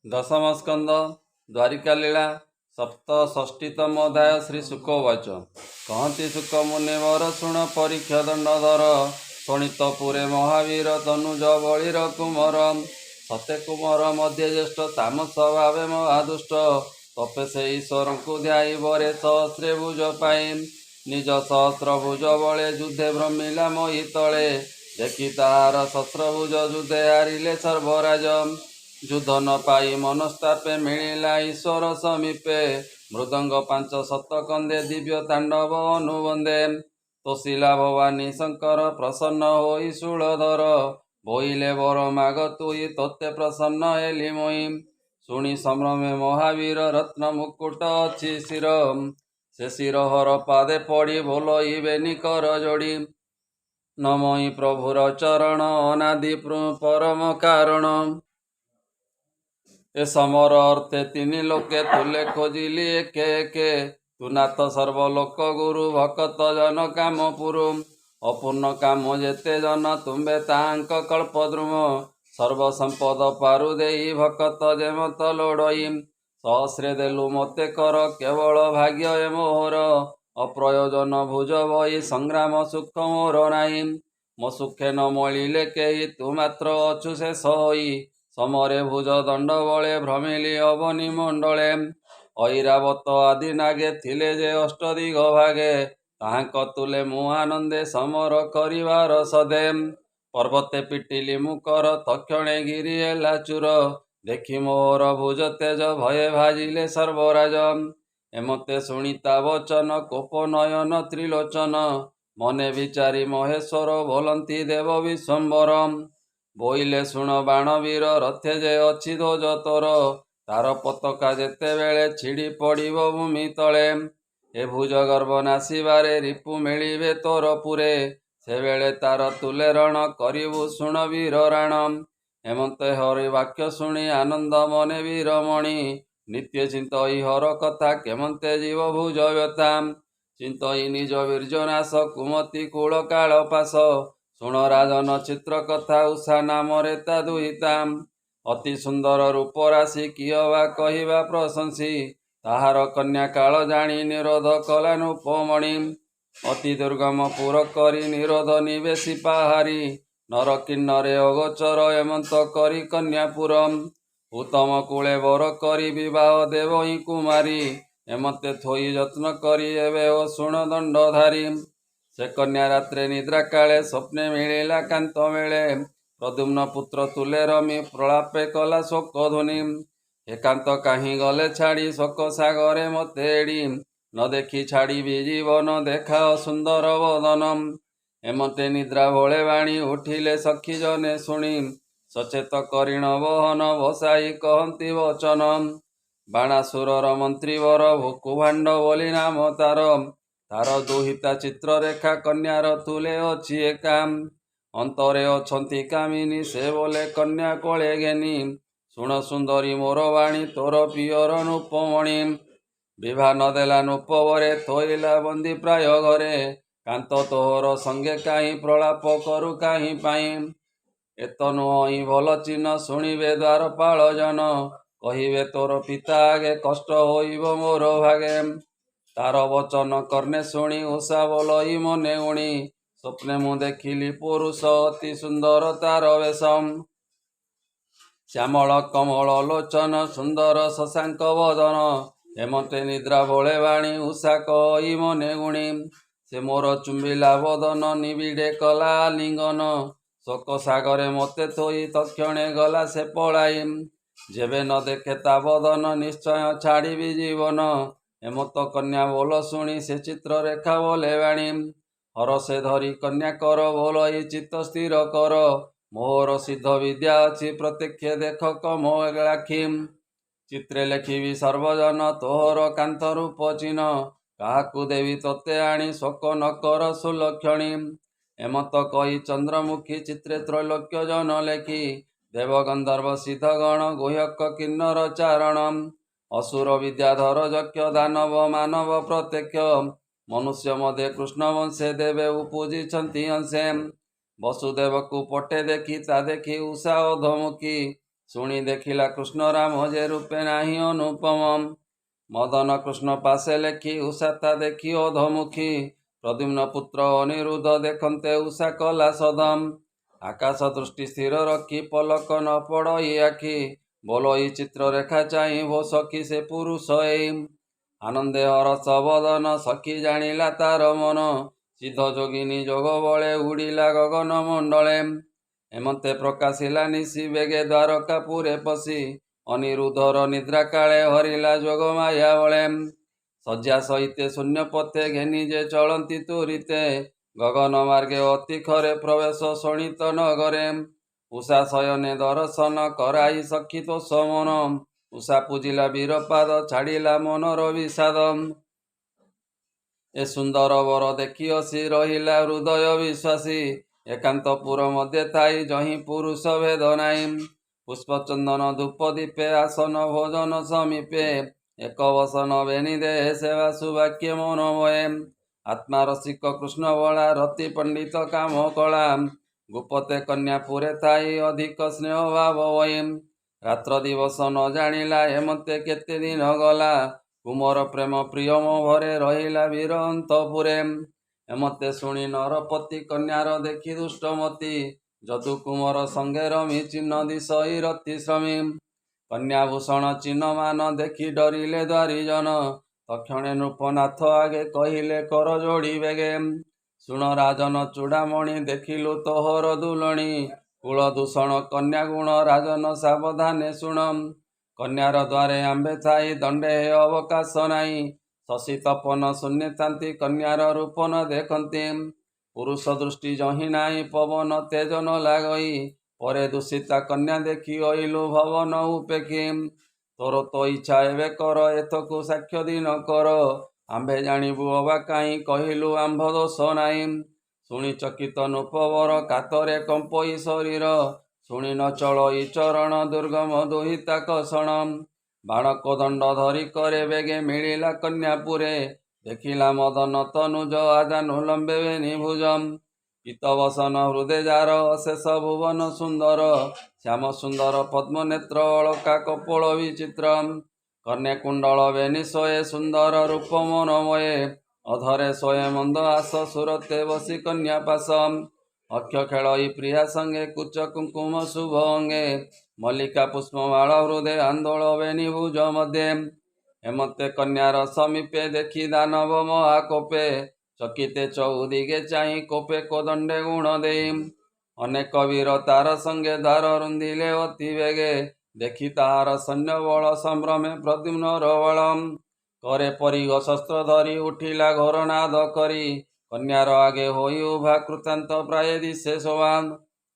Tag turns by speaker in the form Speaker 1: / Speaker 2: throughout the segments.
Speaker 1: दशम स्कंद द्वारिका लीला सप्तषष्टितम अध्याय श्री शुकवाच कहती शुक मुनिवर शुण परीक्ष दंडधर शोणित पुरे महावीर तनुज बलिर कुमर सत्य कुमर मध्य ज्येष्ठ तामस भावे महादुष्ट तपे से ईश्वर को ध्याई बरे सहस्रे भुज पाई निज सहस्र भुज बले युद्धे भ्रमिला मही तले देखी तार शस्त्र भुज युद्धे हारिले सर्वराज युद्ध न पाई मनस्तापे मिलिला ईश्वर समीपे मृदंग पांच सत कंदे दिव्य तांडव अनुबंदे तोशिला भवानी शंकर प्रसन्न होई शूलधर बोइले बर माग तुई तोते प्रसन्न हेली मोई शुणी सम्रमे महावीर रत्न मुकुट अच्छी शिर से शिरहर पादे पड़ी बोलइबे निकर जोड़ी नमई प्रभुर चरण अनादि परम कारण ए समर अर्थे तीन लोके तुले खोजिली एके एके तु नाथ सर्वलोक गुरु भक्त जन काम पुरु अपूर्ण काम जेते जन तुम्बे तांक कल्पद्रुम सर्व संपद पारु देई भक्त जेमत लोड़ई सहस्रे देलु मते कर केवल भाग्य ए मोहर अप्रयोजन भुज बई संग्राम सुख मोर नाई मो सुखे न मलिले केही तु मात्र अछु शेष होई समरे भुज दंड बले भ्रमिली अवनी मंडले ऐरावत आदि नागे थिले जे अष्टदिग भागे ताहांक तुले मु आनंदे समर करिवार सदे पर्वते पिटिली मुकर तक्षणे गिरी हेला चूर देखी मोर भुज तेज भये भाजिले सर्वराज एमते शुणिता वचन कोप नयन त्रिलोचन मने विचारी महेश्वर बोलंती देव विश्वम्बरम बोइले शुण बाणवीर रथे जे अछि ध्वज तोर तार पताका जेतेबेले छिड़ी पड़िब भूमि तले ए भुज गर्भ नासिबारे रिपु मिलिबे तोर पुरे सेबेले तार तुले रण करिबु शुण वीर राण हेमंते हरि वाक्य शुणी आनंद मने वीरमणि नित्य चिंतई हर कथा केमंते जीव भुज व्यथा चिंतई निज वीर्यनाश कुमति कूल काल पाश शुण राजन चित्र कथा उषा नाम रेता दुहिताम अति सुंदर रूप राशि किय वा कहिबा प्रशंसी ताहार कन्या काल जानी निरोध कला नुपमणि अति दुर्गम पुर करी निरोध निवेशी पाहारी नर किन्नरे अगोचर एमंत करी कन्यापुरम उत्तम कूले बर करी विवाह देवही कुमारी एमते थोई यत्न करी एवे ओ शुण दंडधारी से कन्या रात्रे निद्रा काले स्वप्ने मिलिला कांत मेले प्रद्युम्न पुत्र तुले रमी प्रलापे कला शोक ध्वनि एकांत काहीं गले छाड़ी शोक सागरे मते एड़ी न देखी छाड़ी भी जीवन देखा सुंदर वदनम एमते निद्रा भोले वाणी उठिले सखी जने शुणी सचेत करिण बहन बसाई कहंती वचनम बाणासुरर मंत्रीवर भुकु भांड बोली नाम तार तार दुहिता चित्र रेखा कन्यार तुले अछि एकाम अंतरे अछंती कामिनी से बोले कन्या कोले घेनी शुण सुंदरी मोर वाणी तोर पियर नुपमणि विवाह न देला नुपवरे थोइला बंदी प्राय घरे कांत तोहर संगे काहीं प्रलाप करू काहीं पाई एत नुह भल चिन्ह शुणिबे द्वारपाल जन कहिबे तोर पिता आगे कष्ट होइब मोर भागे तार वचन कर्णे शुणी उषा बोलई मने उणी स्वप्ने मु देखिली पुरुष अति सुंदर तार वेशम श्यामल कमल लोचन सुंदर शशांक वदन हेमंते निद्रा भोले वाणी उषा कई मने गुणी से मोर चुंबिला वदन निबिड़े कला लिंगन शोक सागरे मते थोई तक्षणे गला से पलाई जेबे न देखे ता वदन निश्चय छाड़िबी जीवन हेमत कन्या बोल शुणी से चित्र रेखा बोले वाणी हर से धरी कन्या कर बोल चित्त स्थिर कर मोहर सिद्ध विद्या अच्छी प्रत्यक्ष देख कम लाखी चित्रे लेखिबी सर्वजन तोहर कांत रूप चिन्ह काहाकू देवी तोते आनी शोक न कर सुलक्षणी हेमत कही चंद्रमुखी चित्रे त्रैलोक्य जन लेखी देव गंधर्व सिद्धगण गुह्यक किन्नर चारणम असुर विद्याधर यक्ष दानव मानव प्रत्यक्ष मनुष्य मध्य कृष्ण वंशे देवे उपपूजिछंती अंशे वसुदेव को पटे देखी ता देखी उषा अधमुखी ଶୁଣି ଦେଖିଲା କୃଷ୍ଣ ରାମ ଯେ ରୂପେ ନାହିଁ ଅନୁପମ। ମଦନ କୃଷ୍ଣ ପାଶେ ଲେଖି ଉଷା ତା ଦେଖି ଅଧମୁଖୀ। ପ୍ରଦ୍ୟୁମ୍ନ ପୁତ୍ର ଅନିରୁଦ୍ଧ ଦେଖନ୍ତେ ଉଷା କଲା ସଦମ୍। ଆକାଶ ଦୃଷ୍ଟି ସ୍ଥିର ରଖି ପଲକ ନ ପଡ଼ଇ ଆଖି। ବୋଲଇ ଚିତ୍ରରେଖା ଚାହିଁବ ସଖୀ ସେ ପୁରୁଷ ଏଇ। ଆନନ୍ଦେ ହରସ ବଦନ ସଖୀ ଜାଣିଲା ତାର ମନ। ସିଦ୍ଧ ଯୋଗିନୀ ଯୋଗ ବଳେ ଉଡ଼ିଲା ଗଗନ ମଣ୍ଡଳେ। ଏମନ୍ତେ ପ୍ରକାଶିଲା ନିଶି ବେଗେ ଦ୍ୱାରକାପୁରେ ପଶି। ଅନିରୁଦ୍ଧର ନିଦ୍ରା କାଳେ ହରିଲା ଯୋଗ ମାୟା ବଳେ। ଶଯ୍ୟା ସହିତେ ଶୂନ୍ୟ ପଥେ ଘେନି ଯେ ଚଳନ୍ତି ତୁରିତେ। ଗଗନ ମାର୍ଗେ ଅତିଖରେ ପ୍ରବେଶ ଶୋଣିତ ନଗରେ। ଉଷା ଶୟନେ ଦର୍ଶନ କରାଇ ସଖୀ ତୋଷ ମନ। ଉଷା ପୂଜିଲା ବୀରପାଦ ଛାଡ଼ିଲା ମନର ବିଷାଦ। ଏ ସୁନ୍ଦର ବର ଦେଖି ହସି ରହିଲା ହୃଦୟ ବିଶ୍ୱାସୀ। ଏକାନ୍ତପୁର ମଧ୍ୟ ଥାଇ ଯହିଁ ପୁରୁଷ ଭେଦ ନାହିଁ। ପୁଷ୍ପ ଚନ୍ଦନ ଧୂପ ଦୀପେ ଆସନ ଭୋଜନ ସମୀପେ। ଏକ ବସନ ବେନି ଦେହେ ସେବା ସୁବାକ୍ୟ ମନୋମୟେ। ଆତ୍ମା ରସିକ କୃଷ୍ଣ ବଳା ରତି ପଣ୍ଡିତ କାମ କଳା। ଗୋପତେ କନ୍ୟା ପୁରେ ଥାଇ ଅଧିକ ସ୍ନେହ ଭାବ ବହି। ରାତ୍ର ଦିବସ ନ ଜାଣିଲା ଏମନ୍ତେ କେତେ ଦିନ ଗଲା। କୁମର ପ୍ରେମ ପ୍ରିୟ ମୋହରେ ରହିଲା ବୀର ଅନ୍ତପୁରେ। ଏମତେ ଶୁଣି ନରପତି କନ୍ୟାର ଦେଖି ଦୁଷ୍ଟମତି। ଯଦୁ କୁମର ସଙ୍ଗେ ରମି ଚିହ୍ନ ଦିଶଇ ରତି ଶ୍ରମୀ। କନ୍ୟାଭୂଷଣ ଚିହ୍ନ ମାନ ଦେଖି ଡରିଲେ ଦ୍ୱାରିଜନ। ତକ୍ଷଣେ ନୃପନାଥ ଆଗେ କହିଲେ କର ଯୋଡ଼ି ବେଗେ। ଶୁଣ ରାଜନ ଚୂଡ଼ାମଣି ଦେଖିଲୁ ତୋହର ଦୁଲଣୀ। କୁଳ ଦୂଷଣ କନ୍ୟା ଗୁଣ ରାଜନ ସାବଧାନେ ଶୁଣ। କନ୍ୟାର ଦ୍ୱାରେ ଆମ୍ଭେ ଥାଇ ଦଣ୍ଡେ ଅବକାଶ ନାହିଁ। ଶଶୀ ତପନ ଶୂନ୍ୟ ଥାନ୍ତି କନ୍ୟାର ରୂପ ନ ଦେଖନ୍ତି। ପୁରୁଷ ଦୃଷ୍ଟି ଯହିଁ ନାହିଁ ପବନ ତେଜ ନ ଲାଗଇ। ପରେ ଦୂଷିତା କନ୍ୟା ଦେଖି ଅଇଲୁ ଭବନ ଉପେକ୍ଷୀ। ତୋର ତ ଇଚ୍ଛା ଏବେ କର ଏଥକୁ ସାକ୍ଷ୍ୟ ଦିନ କର। ଆମ୍ଭେ ଜାଣିବୁ ଅବା କାହିଁ କହିଲୁ ଆମ୍ଭ ଦୋଷ ନାହିଁ। ଶୁଣି ଚକିତ ନୃପବର କାତରେ କମ୍ପଇ ଶରୀର। ଶୁଣି ନ ଚଳଇ ଚରଣ ଦୁର୍ଗମ ଦୁହିତା କଷଣ। ବାଣ କୋଦଣ୍ଡ ଧରି କରେ ବେଗେ ମିଳିଲା କନ୍ୟାପୁରେ। ଦେଖିଲା ମଦନ ତନୁଜ ଆଜାନୁ ଲମ୍ବେ ବେନି ଭୁଜମ୍। ପିତବସନ ହୃଦେ ଯାର ଅଶେଷ ଭୁବନ ସୁନ୍ଦର। ଶ୍ୟାମ ସୁନ୍ଦର ପଦ୍ମ ନେତ୍ର ଅଳକା କପୋଳ ବିଚିତ୍ର। କର୍ଣ୍ଣେ କୁଣ୍ଡଳ ବେନି ଶୋଏ ସୁନ୍ଦର ରୂପ ମନୋମୟେ। ଅଧରେ ଶୋଏ ମନ୍ଦ ଆସ ସୁରତେ ବସି କନ୍ୟା ପାଶ। ଅକ୍ଷ ଖେଳଇ ପ୍ରିୟା ସଙ୍ଗେ କୁଚ କୁଙ୍କୁମ ଶୁଭ ଅଙ୍ଗେ। ମଲ୍ଲିକା ପୁଷ୍ପମାଳ ହୃଦେ ଆନ୍ଦୋଳ ବେନି ଭୁଜ ମଧ୍ୟେ। ଏମତେ କନ୍ୟାର ସମୀପେ ଦେଖି ଦାନବ ମହାକୋପେ। ଚକିତେ ଚଉଦିଗେ ଚାହିଁ କୋପେ କୋଦଣ୍ଡେ ଗୁଣ ଦେଇ। ଅନେକ ବୀର ତାର ସଙ୍ଗେ ଦ୍ୱାର ରୁନ୍ଧିଲେ ଅତି ବେଗେ। ଦେଖି ତାହାର ସୈନ୍ୟ ବଳ ସମ୍ଭ୍ରମେ ପ୍ରଦ୍ୟୁମ୍ନର ବଳ। କରେ ପରିଘ ଶସ୍ତ୍ର ଧରି ଉଠିଲା ଘୋରନାଦ କରି। କନ୍ୟାର ଆଗେ ହୋଇ ଉଭା କୃତାନ୍ତ ପ୍ରାୟ ଦିଶେ ଶୋଭା।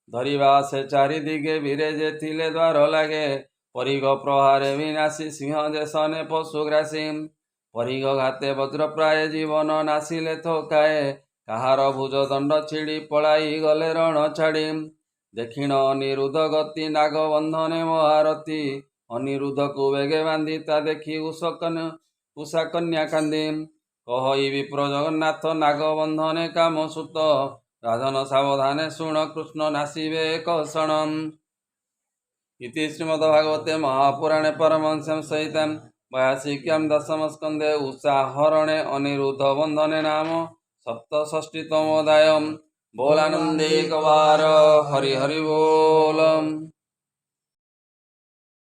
Speaker 1: ଧରିବା ସେ ଚାରିଦିଗେ ବୀରେ ଯେ ଥିଲେ ଦ୍ୱାର ଲାଗେ। ପରିଘ ପ୍ରହାରେ ବିନାଶୀ ସିଂହ ଦେଶନେ ପଶୁଗ୍ରାସୀ। ପରିଘ ଘାତେ ବଜ୍ର ପ୍ରାୟ ଜୀବନ ନାସିଲେ ଥୋକାଏ। କାହାର ଭୁଜ ଦଣ୍ଡ ଛିଡ଼ି ପଳାଇ ଗଲେ ରଣ ଛାଡ଼ି। ଦେଖିଣ ଅନିରୁଦ୍ଧ ଗତି ନାଗ ବନ୍ଧନେ ମହାରଥୀ। ଅନିରୁଦ୍ଧକୁ ବେଗେ ବାନ୍ଧି ତା ଦେଖି ଉଷା କନ୍ୟା କାନ୍ଦି। କହଇ ବିପ୍ର ଜଗନ୍ନାଥ ନାଗ ବନ୍ଧନେ କାମ ସୁତ। ରାଜନ ସାବଧାନେ ଶୁଣ କୃଷ୍ଣ ନାସିବେ ଏକ କ୍ଷଣ। ଇତି ଶ୍ରୀମଦ୍ଭାଗବତେ ମହାପୁରାଣେ ପରମହଂସ୍ୟାଂ ସହିତାଂ ବୟାସିକ୍ୟାଂ ଦଶମ ସ୍କନ୍ଧେ ଉଷା ହରଣେ ଅନିରୁଦ୍ଧ ବନ୍ଧନେ ନାମ ସପ୍ତଷଷ୍ଟିତମୋऽଧ୍ୟାୟ। बोल आनंदे एक बार हरि हरि बोल।